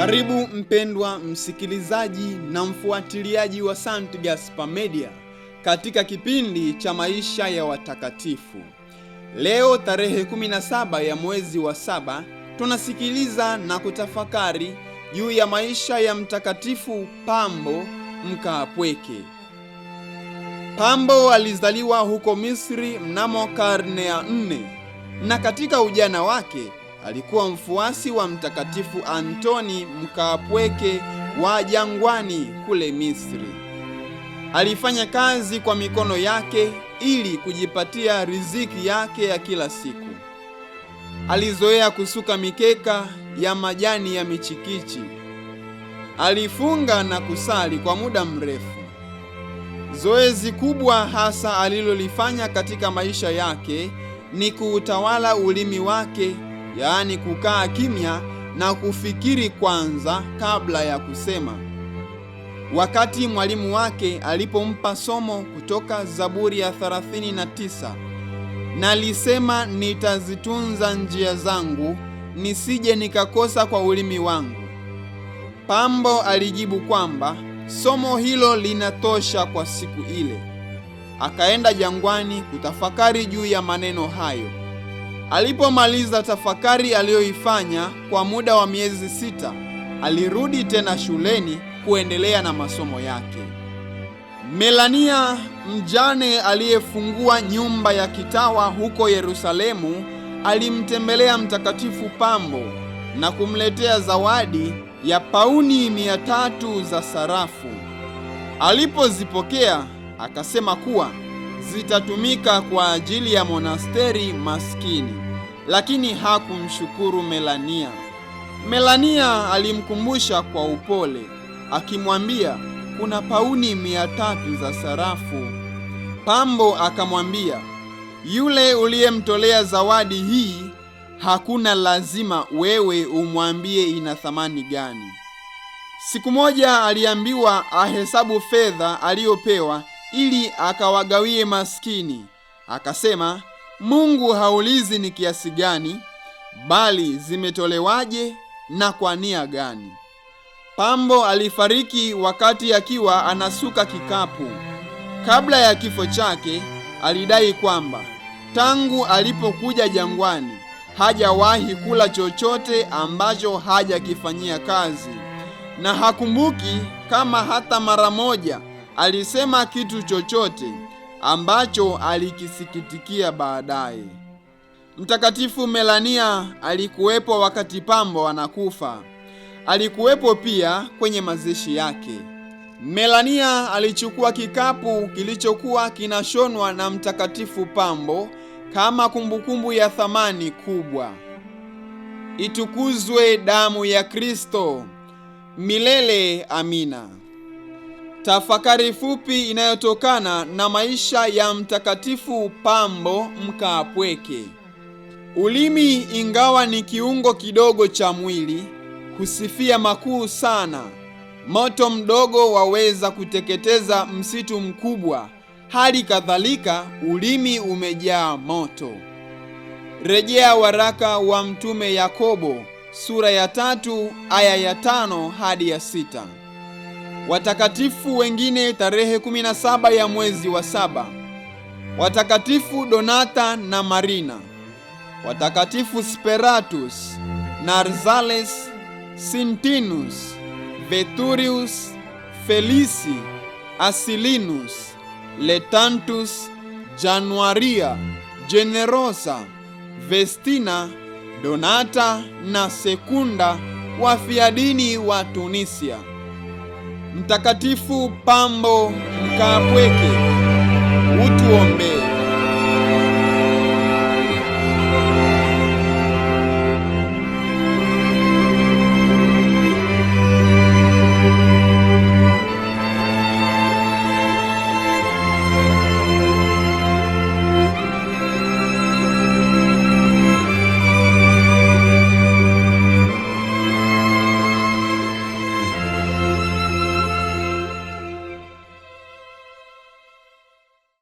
Karibu mpendwa msikilizaji na mfuatiliaji wa St. Gaspar Media katika kipindi cha maisha ya watakatifu. Leo tarehe 17 ya mwezi wa 7 tunasikiliza na kutafakari juu ya maisha ya Mtakatifu Pambo Mkaapweke. Pambo alizaliwa huko Misri mnamo karne ya 4 na katika ujana wake alikuwa mfuasi wa Mtakatifu Antoni Mkaapweke wa jangwani kule Misri. Alifanya kazi kwa mikono yake ili kujipatia riziki yake ya kila siku. Alizoea kusuka mikeka ya majani ya michikichi. Alifunga na kusali kwa muda mrefu. Zoezi kubwa hasa alilolifanya katika maisha yake ni kuutawala ulimi wake, yaani kukaa kimya na kufikiri kwanza kabla ya kusema. Wakati mwalimu wake alipompa somo kutoka Zaburi ya 39, na alisema, nitazitunza njia zangu nisije nikakosa kwa ulimi wangu, Pambo alijibu kwamba somo hilo linatosha kwa siku ile. Akaenda jangwani kutafakari juu ya maneno hayo. Alipomaliza tafakari aliyoifanya kwa muda wa miezi 6, alirudi tena shuleni kuendelea na masomo yake. Melania, mjane aliyefungua nyumba ya kitawa huko Yerusalemu, alimtembelea Mtakatifu Pambo na kumletea zawadi ya pauni 300 za sarafu. Alipozipokea akasema kuwa zitatumika kwa ajili ya monasteri maskini, lakini hakumshukuru Melania. Melania alimkumbusha kwa upole, akimwambia kuna pauni 300 za sarafu. Pambo akamwambia, yule uliyemtolea zawadi hii hakuna lazima wewe umwambie ina thamani gani. Siku moja aliambiwa ahesabu fedha aliyopewa ili akawagawie maskini. Akasema, Mungu haulizi ni kiasi gani, bali zimetolewaje na kwa nia gani. Pambo alifariki wakati akiwa anasuka kikapu. Kabla ya kifo chake alidai kwamba tangu alipokuja jangwani hajawahi kula chochote ambacho hajakifanyia kazi, na hakumbuki kama hata mara moja alisema kitu chochote ambacho alikisikitikia baadaye. Mtakatifu Melania alikuwepo wakati Pambo anakufa. Alikuwepo pia kwenye mazishi yake. Melania alichukua kikapu kilichokuwa kinashonwa na Mtakatifu Pambo kama kumbukumbu ya thamani kubwa. Itukuzwe damu ya Kristo! Milele amina. Tafakari fupi inayotokana na maisha ya Mtakatifu Pambo Mkaapweke. Ulimi, ingawa ni kiungo kidogo cha mwili, husifia makuu sana. Moto mdogo waweza kuteketeza msitu mkubwa. Hali kadhalika ulimi umejaa moto. Rejea waraka wa Mtume Yakobo sura ya 3 aya ya 5 hadi ya 6. Watakatifu wengine tarehe 17 ya mwezi wa 7: watakatifu Donata na Marina, watakatifu Speratus, Narzales, Sintinus, Veturius, Felisi, Asilinus, Letantus, Januaria, Generosa, Vestina, Donata na Sekunda, wafiadini wa Tunisia. Mtakatifu Pambo Mkaapweke, utuombee.